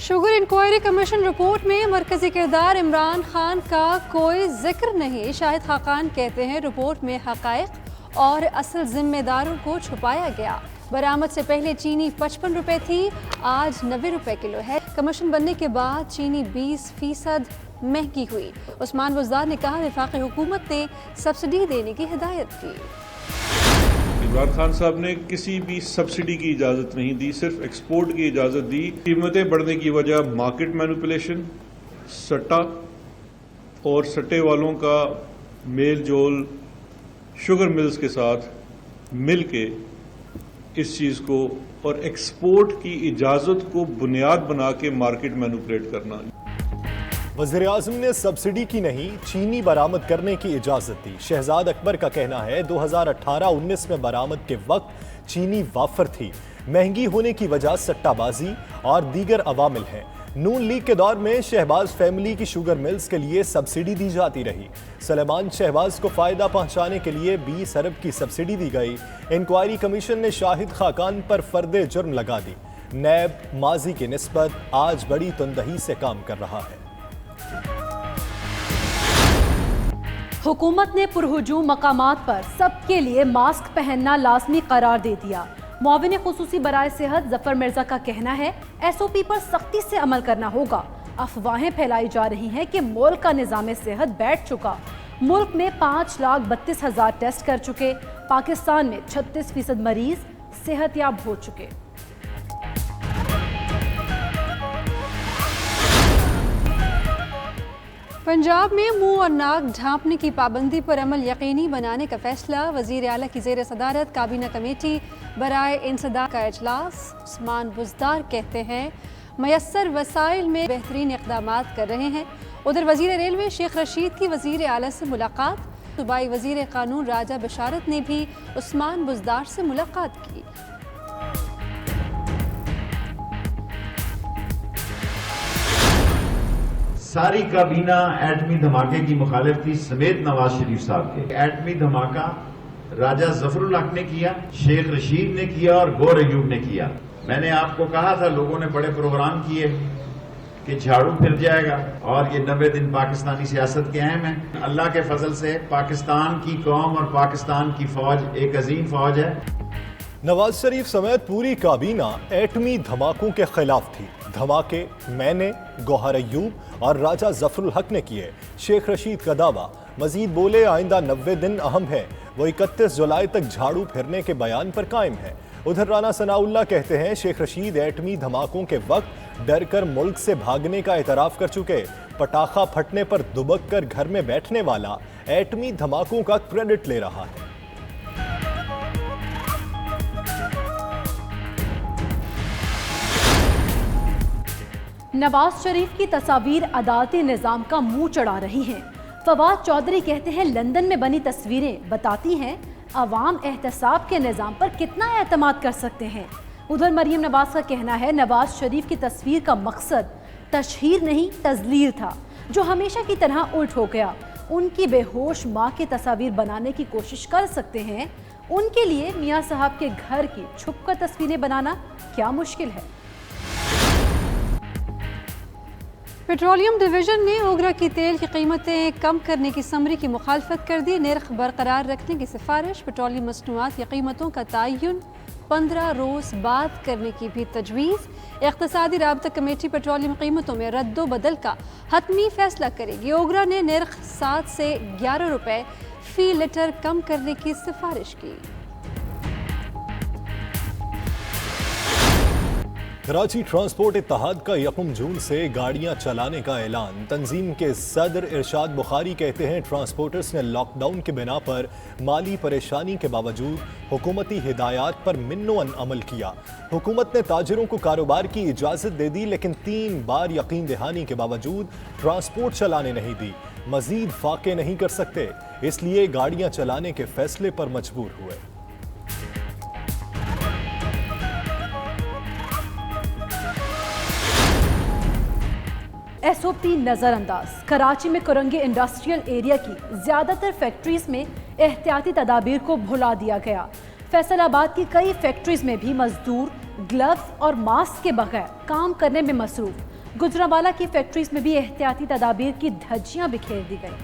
Sugar inquiry commission report में मरकजी किरदार इमरान खान का कोई जिक्र नहीं। शाहिद खाकान कहते हैं रिपोर्ट में हकायक और असल जिम्मेदारों को छुपाया गया। बरामद से पहले चीनी 55 रुपए थी, आज 90 रुपए किलो है। कमीशन बनने के बाद चीनी 20% महंगी हुई। उस्मान बुज़दार ने कहा वफाकी हुकूमत ने सब्सिडी देने की हिदायत की। इमरान खान साहब ने किसी भी सब्सिडी की इजाज़त नहीं दी, सिर्फ एक्सपोर्ट की इजाज़त दी। कीमतें बढ़ने की वजह मार्केट मैनिपुलेशन, सट्टा और सट्टे वालों का मेल जोल शुगर मिल्स के साथ मिल के इस चीज़ को और एक्सपोर्ट की इजाज़त को बुनियाद बना के मार्केट मैनिपुलेट करना। वज़ीर आज़म ने सब्सिडी की नहीं, चीनी बरामद करने की इजाज़त दी। शहजाद अकबर का कहना है 2018-19 में बरामद के वक्त चीनी वाफर थी। महंगी होने की वजह सट्टाबाजी और दीगर अवामिल हैं। नून लीग के दौर में शहबाज फैमिली की शुगर मिल्स के लिए सब्सिडी दी जाती रही। सलेमान शहबाज को फ़ायदा पहुंचाने के लिए 20 अरब की सब्सिडी दी गई। इंक्वायरी कमीशन ने शाहिद खाकान पर फर्दे जुर्म लगा दी। नैब माजी की निस्बत आज बड़ी तुंदही से काम कर रहा है। हुकूमत ने पुरहुजूम मकामात पर सबके लिए मास्क पहनना लाजमी करार दे दिया। मुआविन खुसूसी बराए सेहत जफर मिर्जा का कहना है SOP पर सख्ती से अमल करना होगा। अफवाहें फैलाई जा रही हैं कि मुल्क का निज़ाम सेहत बैठ चुका। मुल्क में 5,32,000 टेस्ट कर चुके। पाकिस्तान में 36% मरीज सेहतयाब हो चुके। पंजाब में मुंह और नाक ढांपने की पाबंदी पर अमल यकीनी बनाने का फैसला। वज़ीर आला की ज़ेर सदारत काबीना कमेटी बराए इंसदाद का इजलास। उस्मान बुज़दार कहते हैं मयस्सर वसाइल में बेहतरीन इक़दामात कर रहे हैं। उधर वज़ीर रेलवे शेख रशीद की वज़ीर आला से मुलाकात। सूबाई वज़ीर कानून राजा बशारत ने भी उस्मान बुज़दार से मुलाकात की। सारी काबीना एटमी धमाके की मुखालिफ थी, समेत नवाज शरीफ साहब के। एटमी धमाका राजा जफरुल हक ने किया, शेख रशीद ने किया और गौर अयूब ने किया। मैंने आपको कहा था, लोगों ने बड़े प्रोग्राम किए कि झाड़ू फिर जाएगा और ये 90 दिन पाकिस्तानी सियासत के अहम हैं। अल्लाह के फजल से पाकिस्तान की कौम और पाकिस्तान की फौज एक अजीम फौज है। नवाज शरीफ समेत पूरी काबीना एटमी धमाकों के खिलाफ थी। धमाके मैंने, गौहर अयूब और राजा जफरुल हक ने किए। शेख रशीद का दावा। मजीद बोले आइंदा 90 दिन अहम है। वो 31 जुलाई तक झाड़ू फिरने के बयान पर कायम है। उधर राना सनाउल्लाह कहते हैं शेख रशीद एटमी धमाकों के वक्त डर कर मुल्क से भागने का एतराफ़ कर चुके। पटाखा फटने पर दुबक कर घर में बैठने वाला एटमी धमाकों का क्रेडिट ले रहा है। नवाज शरीफ की तस्वीर अदालती निज़ाम का मुंह चढ़ा रही हैं। फवाद चौधरी कहते हैं लंदन में बनी तस्वीरें बताती हैं अवाम एहतसाब के निज़ाम पर कितना एतमाद कर सकते हैं। उधर मरीम नवाज का कहना है नवाज शरीफ की तस्वीर का मकसद तशहीर नहीं तजलील था, जो हमेशा की तरह उल्ट हो गया। उनकी बेहोश माँ की तस्वीर बनाने की कोशिश कर सकते हैं, उनके लिए मियाँ साहब के घर की छुपकर तस्वीरें बनाना क्या मुश्किल है। पेट्रोलियम डिवीजन ने ओगरा की तेल की कीमतें कम करने की समरी की मुखालफत कर दी। निर्ख बरकरार रखने की सिफारिश। पेट्रोलियम मसनूआत की कीमतों का तयन 15 रोज़ बाद करने की भी तजवीज़। इक़्तिसादी राबता कमेटी पेट्रोलियम कीमतों में रद्दो बदल का हतमी फैसला करेगी। ओगरा ने निर्ख 7 से 11 रुपए फ़ी लीटर कम करने की सिफारिश की। कराची ट्रांसपोर्ट इत्तेहाद का 1 जून से गाड़ियां चलाने का ऐलान। तंजीम के सदर इरशाद बुखारी कहते हैं ट्रांसपोर्टर्स ने लॉकडाउन के बिना पर माली परेशानी के बावजूद हुकूमती हिदायत पर मिन्नो अमल किया। हुकूमत ने ताजिरों को कारोबार की इजाज़त दे दी, लेकिन 3 बार यकीन दहानी के बावजूद ट्रांसपोर्ट चलाने नहीं दी। मजीद फाके नहीं कर सकते, इसलिए गाड़ियां चलाने के फैसले पर मजबूर हुए। SOP नज़रअंदाज। कराची में कुरंगी इंडस्ट्रियल एरिया की ज़्यादातर फैक्ट्रीज में एहतियाती तदाबीर को भुला दिया गया। फैसलाबाद की कई फैक्ट्रीज में भी मजदूर ग्लव्स और मास्क के बगैर काम करने में मसरूफ। गुजरांवाला की फैक्ट्रीज में भी एहतियाती तदाबीर की धज्जियां बिखेर दी गई।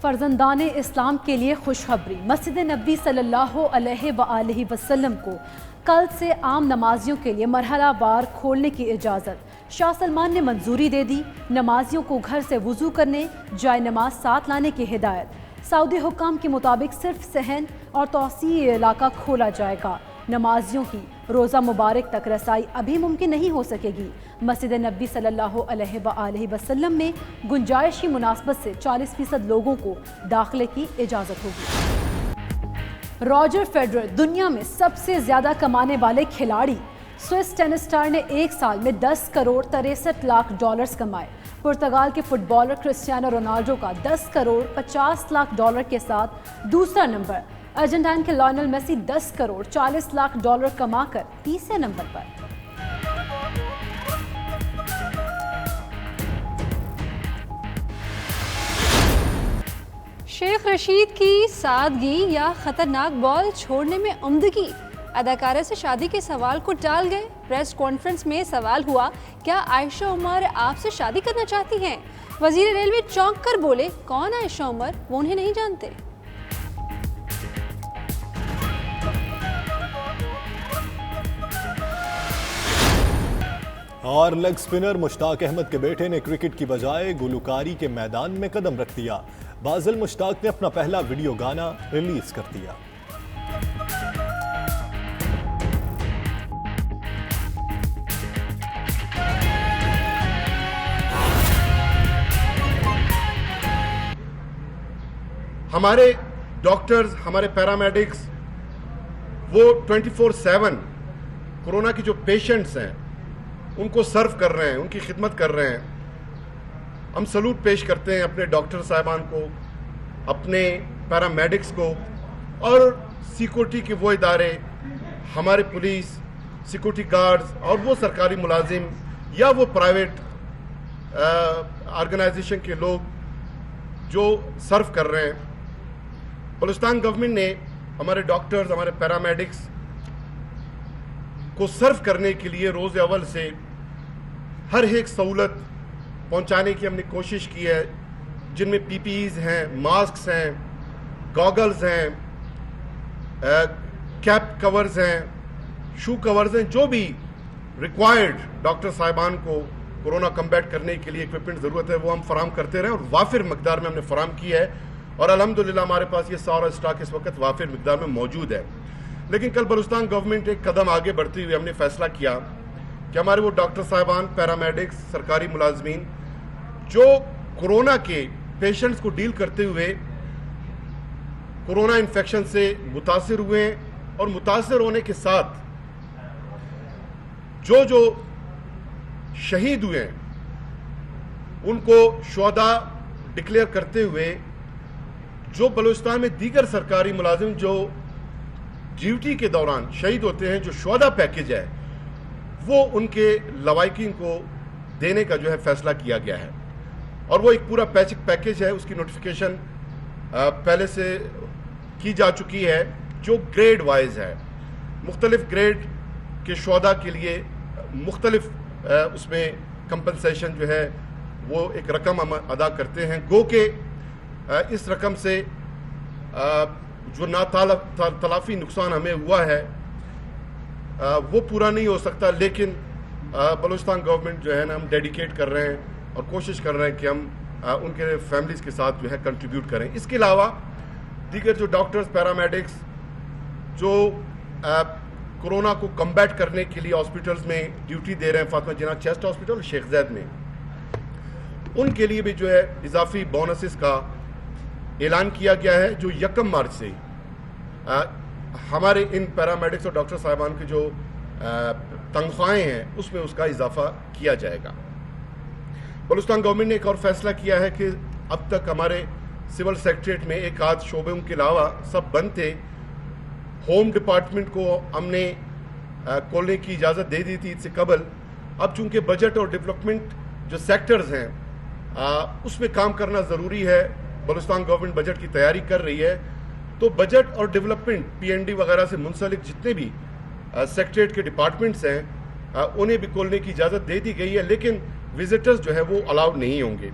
फर्जंदान इस्लाम के लिए खुशखबरी, मस्जिद नबी सल्लल्लाहु अलैहि वसल्लम को कल से आम नमाजियों के लिए मरहलावार खोलने की इजाज़त। शाह सलमान ने मंजूरी दे दी। नमाजियों को घर से वुज़ू करने, जाए नमाज साथ लाने की हिदायत। सऊदी हुक्काम के मुताबिक सिर्फ सहन और तौसी इलाका खोला जाएगा। नमाजियों की रोज़ा मुबारक तक रसाई अभी मुमकिन नहीं हो सकेगी। मस्जिद नबी सल्लल्लाहु अलैहि वसल्लम में गुंजाइश की मुनासबत से 40% लोगों को दाखिले की इजाज़त होगी। रॉजर फेडरर दुनिया में सबसे ज़्यादा कमाने वाले खिलाड़ी। स्विस टेनिस स्टार ने एक साल में 10 करोड़ 63 लाख डॉलर्स कमाए। पुर्तगाल के फुटबॉलर क्रिस्टियानो रोनाल्डो का 10 करोड़ 50 लाख डॉलर के साथ दूसरा नंबर। अर्जेंटीना के Lionel Messi 10 crore 40 lakh dollar कमाकर तीसरे नंबर पर। शेख रशीद की सादगी या खतरनाक बॉल छोड़ने में उम्दगी, अदाकारा से शादी के सवाल को टाल गए। प्रेस कॉन्फ्रेंस में सवाल हुआ, क्या आयशा उमर आपसे शादी करना चाहती हैं? वजीर रेलवे चौंक कर बोले, कौन आयशा उमर, वो उन्हें नहीं जानते। और लेग स्पिनर मुश्ताक अहमद के बेटे ने क्रिकेट की बजाय गुलकारी के मैदान में कदम रख दिया। बाजिल मुश्ताक ने अपना पहला वीडियो गाना रिलीज कर दिया। हमारे डॉक्टर्स, हमारे पैरामेडिक्स वो 24/7 कोरोना के जो पेशेंट्स हैं उनको सर्व कर रहे हैं, उनकी खिदमत कर रहे हैं। हम सलूट पेश करते हैं अपने डॉक्टर साहिबान को, अपने पैरामेडिक्स को और सिक्योरिटी के वो इदारे, हमारे पुलिस, सिक्योरिटी गार्ड्स और वो सरकारी मुलाजिम या वो प्राइवेट ऑर्गेनाइजेशन के लोग जो सर्व कर रहे हैं। बलूचिस्तान गवर्नमेंट ने हमारे डॉक्टर्स, हमारे पैरामेडिक्स को सर्व करने के लिए रोज़ अव्वल से हर एक सहूलत पहुंचाने की हमने कोशिश की है, जिनमें पीपीईज हैं, मास्क हैं, गॉगल्स हैं, कैप कवर्स हैं, शू कवर्स हैं, जो भी रिक्वायर्ड डॉक्टर साहिबान को कोरोना कम्बैट करने के लिए इक्विपमेंट ज़रूरत है वो हम फराम करते रहे और वाफिर मकदार में हमने फराम की है। और अल्हम्दुलिल्लाह हमारे पास ये सारा स्टॉक इस वक्त वाफिर मकदार में मौजूद है। लेकिन कल बलूचिस्तान गवर्नमेंट एक कदम आगे बढ़ते हुए हमने फैसला किया कि हमारे वो डॉक्टर साहिबान, पैरामेडिक्स, सरकारी मुलाजमीन जो कोरोना के पेशेंट्स को डील करते हुए कोरोना इन्फेक्शन से मुतासिर हुए हैं और मुतासिर होने के साथ जो शहीद हुए हैं उनको शुहदा डिक्लेयर करते हुए जो बलूचिस्तान में दीगर सरकारी मुलाजिम जो ड्यूटी के दौरान शहीद होते हैं, जो शुहदा पैकेज है वो उनके लवाकिन को देने का जो है फैसला किया गया है। और वो एक पूरा पैकेज है, उसकी नोटिफिकेशन पहले से की जा चुकी है जो ग्रेड वाइज है। मुख्तलिफ ग्रेड के शुहदा के लिए मुख्तलिफ उसमें कंपनसेशन जो है वो एक रकम हम अदा करते हैं। गो के इस रकम से जो तलाफी नुकसान हमें हुआ है वो पूरा नहीं हो सकता, लेकिन बलूचिस्तान गवर्नमेंट जो है ना हम डेडिकेट कर रहे हैं और कोशिश कर रहे हैं कि हम उनके फैमिलीज़ के साथ जो है कंट्रीब्यूट करें। इसके अलावा दीगर जो डॉक्टर्स, पैरामेडिक्स जो कोरोना को कम्बैट करने के लिए हॉस्पिटल्स में ड्यूटी दे रहे हैं, फातिमा जिन्ना चेस्ट हॉस्पिटल और शेख ज़ैद में, उनके लिए भी जो है इजाफी बोनसेस का ऐलान किया गया है जो 1 मार्च से हमारे इन पैरामेडिक्स और डॉक्टर साहिबान की जो तनख्वाहें हैं उसमें उसका इजाफा किया जाएगा। बलूचिस्तान गवर्नमेंट ने एक और फैसला किया है कि अब तक हमारे सिविल सेक्रेटरीट में एक आध शोबों के अलावा सब बंद थे। होम डिपार्टमेंट को हमने खोलने की इजाज़त दे दी थी इससे कबल। अब चूंकि बजट और डेवलपमेंट जो सेक्टर्स हैं उसमें काम करना ज़रूरी है, बलूचिस्तान गवर्नमेंट बजट की तैयारी कर रही है, तो बजट और डेवलपमेंट PND वगैरह से मुंसलिक जितने भी सेक्रेटरीट के डिपार्टमेंट्स हैं उन्हें भी खोलने की इजाज़त दे दी गई है, लेकिन विजिटर्स जो है वो अलाउड नहीं होंगे।